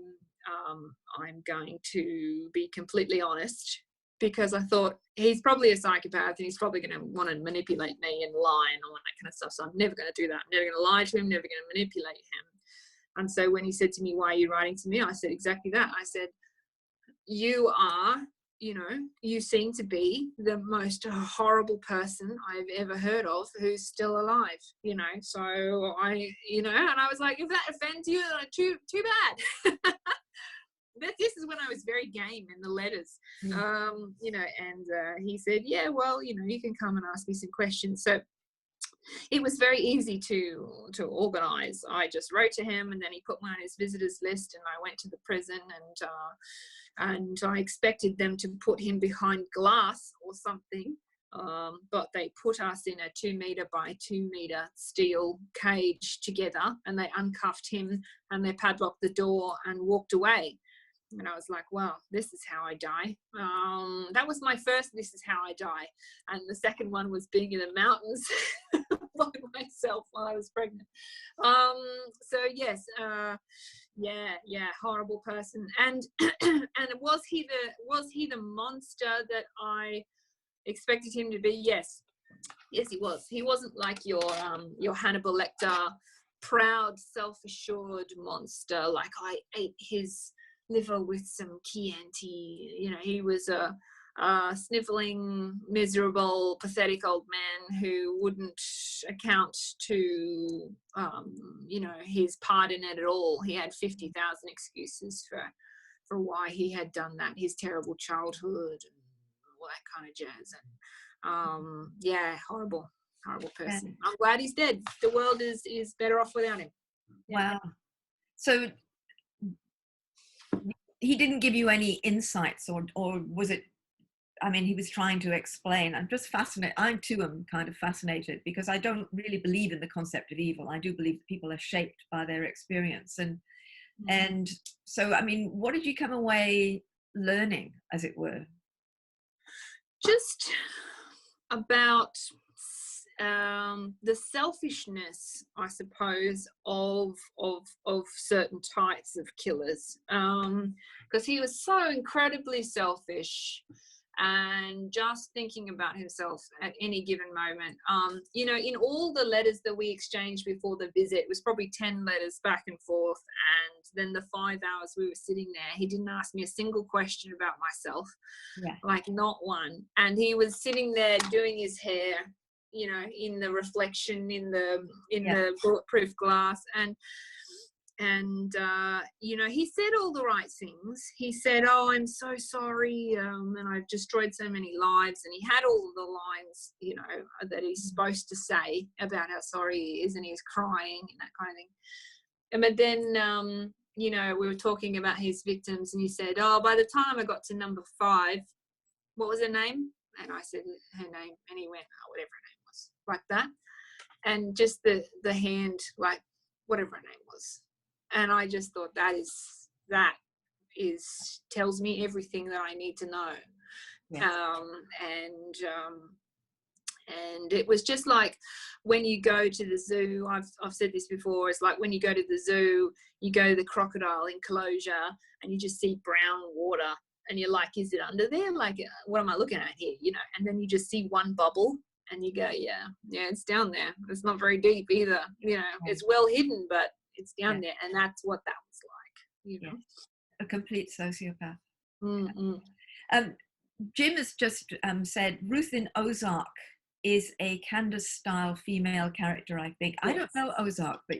going to be completely honest, because I thought he's probably a psychopath and he's probably going to want to manipulate me and lie and all that kind of stuff. So I'm never going to do that. I'm never going to lie to him, never going to manipulate him. And so when he said to me, why are you writing to me? I said exactly that. I said, you are, you know, you seem to be the most horrible person I've ever heard of who's still alive, you know. So I, you know, and I was like, if that offends you, too bad. This is when I was very game in the letters, you know, and he said, yeah, well, you know, you can come and ask me some questions. So it was very easy to organize. I just wrote to him, and then he put me on his visitors list, and I went to the prison, and I expected them to put him behind glass or something, but they put us in a 2 meter by 2 meter steel cage together, and they uncuffed him and they padlocked the door and walked away. And I was like, well, this is how I die. That was my first, this is how I die. And the second one was being in the mountains by myself while I was pregnant. So yes, horrible person. And and was he the monster that I expected him to be? Yes, he was. He wasn't like your Hannibal Lecter, proud, self-assured monster. Like, I ate his liver with some Chianti. You know, he was a sniveling, miserable, pathetic old man who wouldn't account to his part in it at all. He had 50,000 excuses for why he had done that, his terrible childhood and all that kind of jazz. And horrible person. I'm glad he's dead. The world is better off without him. Wow. So he didn't give you any insights, or was it, I mean, he was trying to explain? I'm just fascinated. I too am kind of fascinated, because I don't really believe in the concept of evil. I do believe that people are shaped by their experience. And so, I mean, what did you come away learning, as it were? Just about the selfishness, I suppose, of certain types of killers, because he was so incredibly selfish and just thinking about himself at any given moment. In all the letters that we exchanged before the visit, it was probably 10 letters back and forth, and then the 5 hours we were sitting there, he didn't ask me a single question about myself. Like, not one. And he was sitting there doing his hair, in the reflection in the bulletproof glass, and he said all the right things. He said, "Oh, I'm so sorry, and I've destroyed so many lives," and he had all of the lines, that he's supposed to say about how sorry he is, and he's crying and that kind of thing. But then we were talking about his victims, and he said, "Oh, by the time I got to number 5, what was her name?" And I said her name, and he went, "Oh, whatever her name was," like that, and just the hand, like, whatever her name was. And I just thought that tells me everything that I need to know. And it was just like when you go to the zoo, I've said this before, it's like when you go to the zoo, you go to the crocodile enclosure and you just see brown water and you're like, is it under there? Like, what am I looking at here? And then you just see one bubble and you go, yeah, it's down there. It's not very deep either. It's well hidden, but it's down there. And that's what that was like, A complete sociopath. Mm-hmm. Jim has just said Ruth in Ozark is a Candice style female character, I think. Yes. I don't know Ozark, but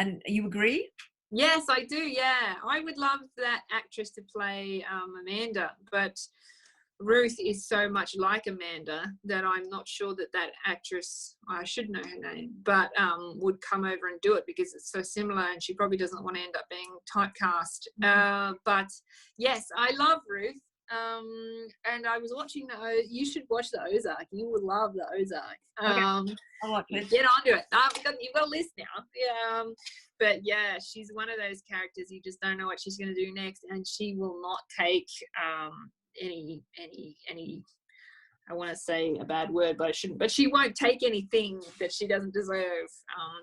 and you agree? Yes, I do. Yeah, I would love that actress to play Amanda, but Ruth is so much like Amanda that I'm not sure that actress, I should know her name, but would come over and do it, because it's so similar, and she probably doesn't want to end up being typecast. But yes, I love Ruth. And I was watching you should watch the Ozark. You would love the Ozark. Okay. I'll watch it. Get onto it. You've got a list now. But yeah, she's one of those characters you just don't know what she's going to do next, and she will not take any I want to say a bad word, but I shouldn't, but she won't take anything that she doesn't deserve.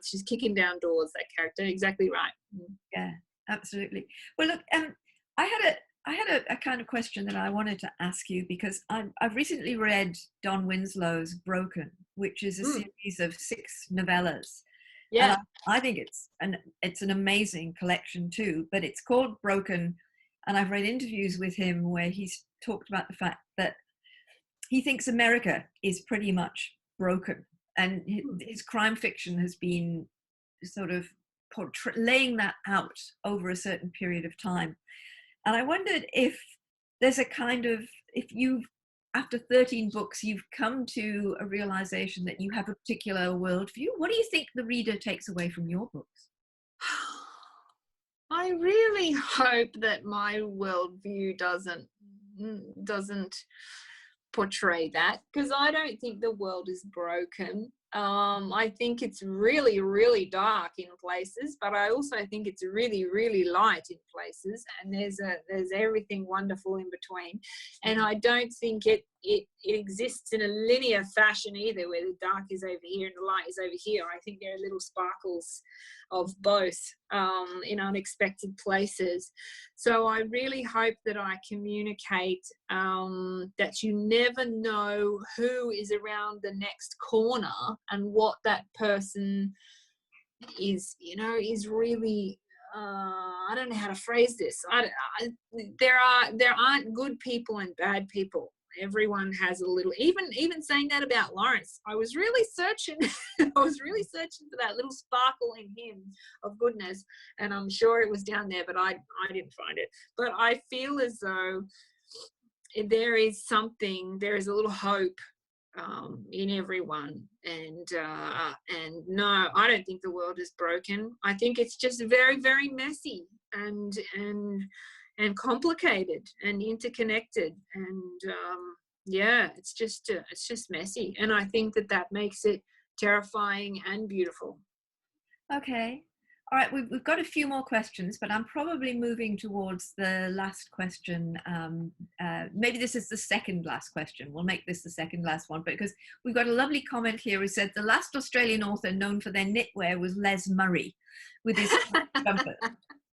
She's kicking down doors, that character. Exactly right. Yeah, absolutely. Well, look, I had a kind of question that I wanted to ask you, because I've recently read Don Winslow's Broken, which is a series of 6 novellas. Yeah, I think it's an amazing collection too, but it's called Broken, and I've read interviews with him where he's talked about the fact that he thinks America is pretty much broken, and his crime fiction has been sort of laying that out over a certain period of time. And I wondered if there's a kind of, after 13 books, you've come to a realization that you have a particular worldview. What do you think the reader takes away from your books? I really hope that my worldview doesn't portray that, because I don't think the world is broken. I think it's really, really dark in places, but I also think it's really, really light in places, and there's everything wonderful in between. And I don't think it exists in a linear fashion either, where the dark is over here and the light is over here. I think there are little sparkles of both in unexpected places. So I really hope that I communicate that you never know who is around the next corner and what that person is, is really, I don't know how to phrase this. There aren't good people and bad people. Everyone has a little, even saying that about Lawrence, I was really searching for that little sparkle in him of goodness, and I'm sure it was down there, but I didn't find it. But I feel as though there is a little hope in everyone, and no, I don't think the world is broken. I think it's just very, very messy and complicated and interconnected, and it's just messy, and I think that makes it terrifying and beautiful. Okay, all right, we've got a few more questions, but I'm probably moving towards the last question. Maybe this is the second last question. We'll make this the second last one, because we've got a lovely comment here who said the last Australian author known for their knitwear was Les Murray with his jumper.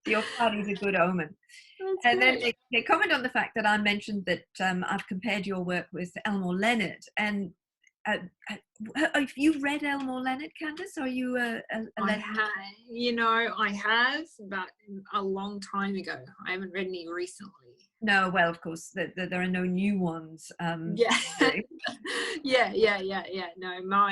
Your party's a good omen. That's and great. Then they comment on the fact that I mentioned that I've compared your work with Elmore Leonard. And have you read Elmore Leonard, Candice? Are you a Leonard? I have, but a long time ago. I haven't read any recently. No, well, of course, there are no new ones. Yeah. No,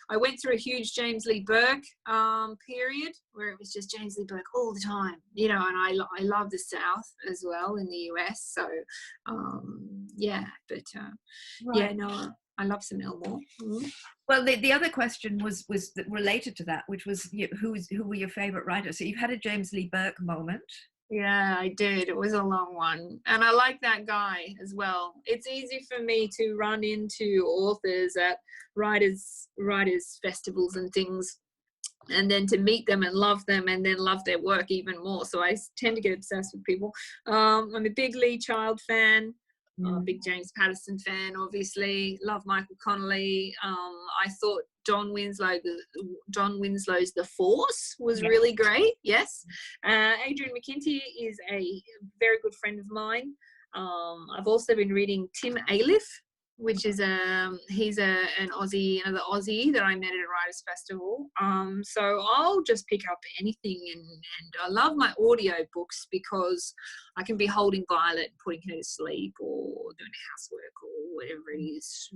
I went through a huge James Lee Burke period where it was just James Lee Burke all the time, and I love the South as well in the US. So, Right. I love some Elmore. Mm-hmm. Well, the other question was related to that, which was who were your favorite writers? So you've had a James Lee Burke moment. Yeah, I did. It was a long one. And I like that guy as well. It's easy for me to run into authors at writers festivals and things, and then to meet them and love them and then love their work even more. So I tend to get obsessed with people. I'm a big Lee Child fan. Big James Patterson fan, obviously. Love Michael Connolly. I thought John Winslow's The Force was really great. Yes. Adrian McKinty is a very good friend of mine. I've also been reading Tim Ailiff, which is he's another Aussie that I met at a writers festival. So I'll just pick up anything, and I love my audio books because I can be holding Violet and putting her to sleep, or doing housework, or whatever it is,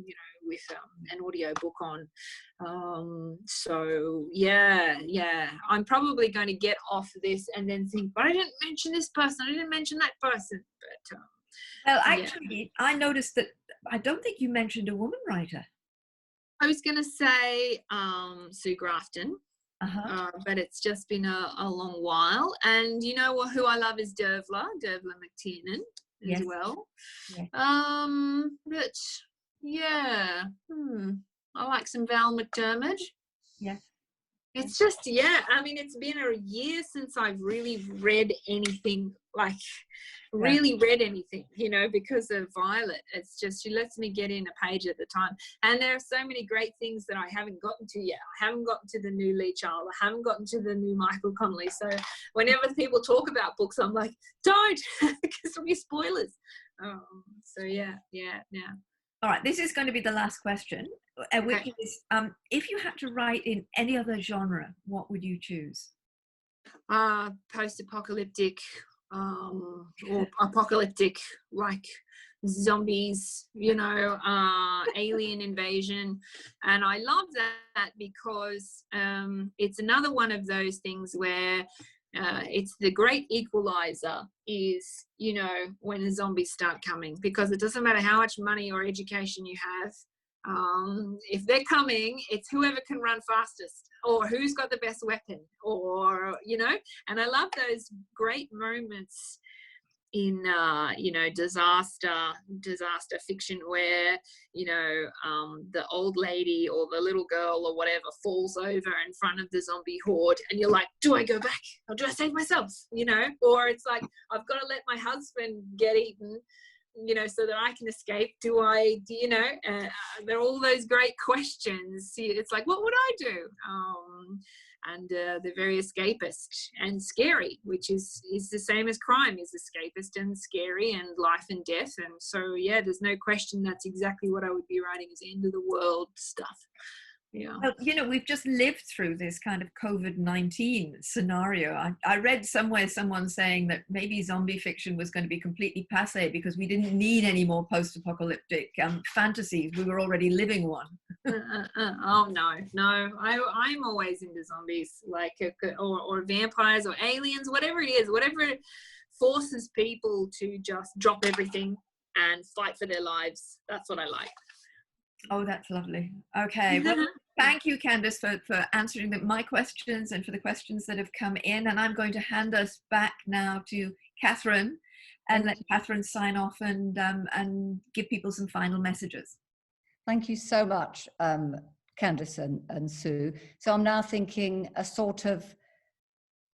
with an audio book on. I'm probably going to get off this and then think, but I didn't mention this person, I didn't mention that person, but well, actually, I noticed that I don't think you mentioned a woman writer. I was going to say Sue Grafton, but it's just been a long while. And who I love is Dervla McTiernan as well. Yeah. I like some Val McDermid. Yeah. It's just, it's been a year since I've really read anything, because of Violet. It's just, she lets me get in a page at the time. And there are so many great things that I haven't gotten to yet. I haven't gotten to the new Lee Child. I haven't gotten to the new Michael Connolly. So whenever people talk about books, I'm like, don't, because it'll be spoilers. All right, this is going to be the last question, which is, if you had to write in any other genre, what would you choose? Post-apocalyptic, or apocalyptic, like zombies, alien invasion. And I love that because it's another one of those things where it's the great equalizer is, when the zombies start coming, because it doesn't matter how much money or education you have. If they're coming, it's whoever can run fastest, or who's got the best weapon, or, and I love those great moments you know, disaster fiction where, you know, the old lady or the little girl or whatever falls over in front of the zombie horde, and you're like, do I go back or do I save myself, you know? Or it's like, I've got to let my husband get eaten, you know, so that I can escape. Do you know, there are all those great questions. It's like, what would I do? And they're very escapist and scary, which is the same as crime, is escapist and scary and life and death. And so, yeah, there's no question that's exactly what I would be writing, is end of the world stuff. Yeah. Well, you know, we've just lived through this kind of COVID-19 scenario. I read somewhere someone saying that maybe zombie fiction was going to be completely passé because we didn't need any more post-apocalyptic fantasies. We were already living one. Oh, no. I'm always into zombies, like, or vampires or aliens, whatever it is, whatever forces people to just drop everything and fight for their lives. That's what I like. Oh, that's lovely. Okay. Well, thank you, Candice, for answering my questions and for the questions that have come in. And I'm going to hand us back now to Catherine and let Catherine sign off and give people some final messages. Thank you so much, Candice and Sue. So I'm now thinking a sort of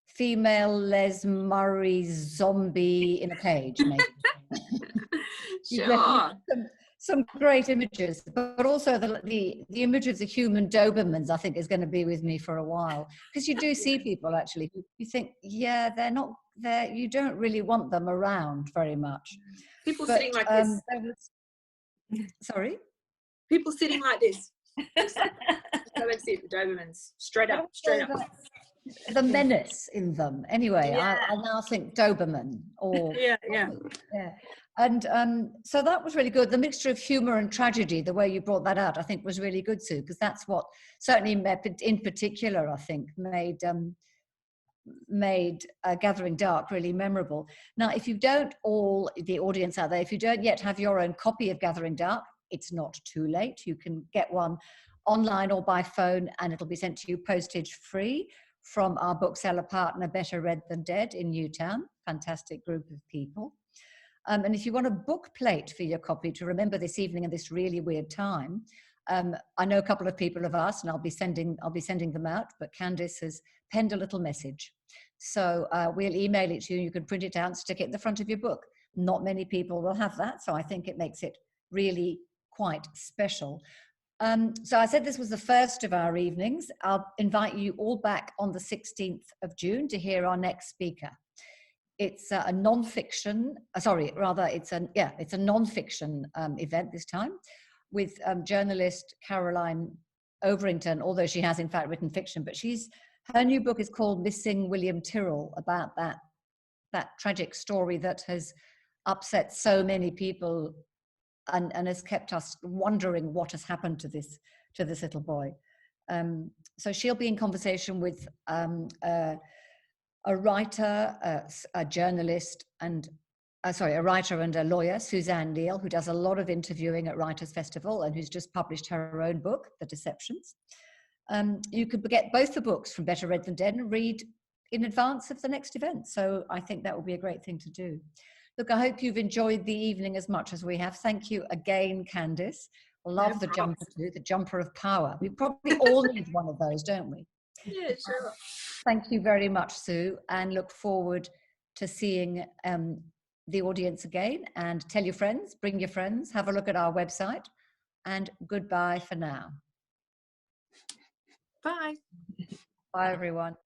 female Les Murray zombie in a cage, maybe. Sure. Some great images, but also the image of the human Dobermans, I think, is going to be with me for a while, because you do see people actually who you think, yeah, they're not there. You don't really want them around very much. People sitting like this. Sorry? People sitting like this. So let's see the Dobermans straight up. The menace in them. Anyway, Yeah. I now think Doberman or yeah. And so that was really good. The mixture of humor and tragedy, the way you brought that out, I think was really good, Sue, because that's what certainly in particular, I think, made Gathering Dark really memorable. Now, if you don't, all the audience out there, if you don't yet have your own copy of Gathering Dark, it's not too late. You can get one online or by phone, and it'll be sent to you postage free from our bookseller partner, Better Read Than Dead in Newtown. Fantastic group of people. And if you want a book plate for your copy to remember this evening in this really weird time, I know a couple of people have asked, and I'll be sending them out, but Candice has penned a little message. So we'll email it to you. You can print it out and stick it in the front of your book. Not many people will have that, so I think it makes it really quite special. So I said this was the first of our evenings. I'll invite you all back on the 16th of June to hear our next speaker. It's a non-fiction, it's a non-fiction event this time with journalist Caroline Overington, although she has in fact written fiction, but her new book is called Missing William Tyrrell, about that tragic story that has upset so many people and has kept us wondering what has happened to this little boy. So she'll be in conversation with a writer, a journalist, and a writer and a lawyer, Suzanne Neal, who does a lot of interviewing at Writers' Festival and who's just published her own book, The Deceptions. You could get both the books from Better Read Than Dead and read in advance of the next event. So I think that would be a great thing to do. Look, I hope you've enjoyed the evening as much as we have. Thank you again, Candice. Love the jumper too, the jumper of power. We probably all need one of those, don't we? Yeah, sure. Thank you very much, Sue, and look forward to seeing the audience again. And tell your friends, bring your friends, have a look at our website, and goodbye for now. Bye. Bye, everyone.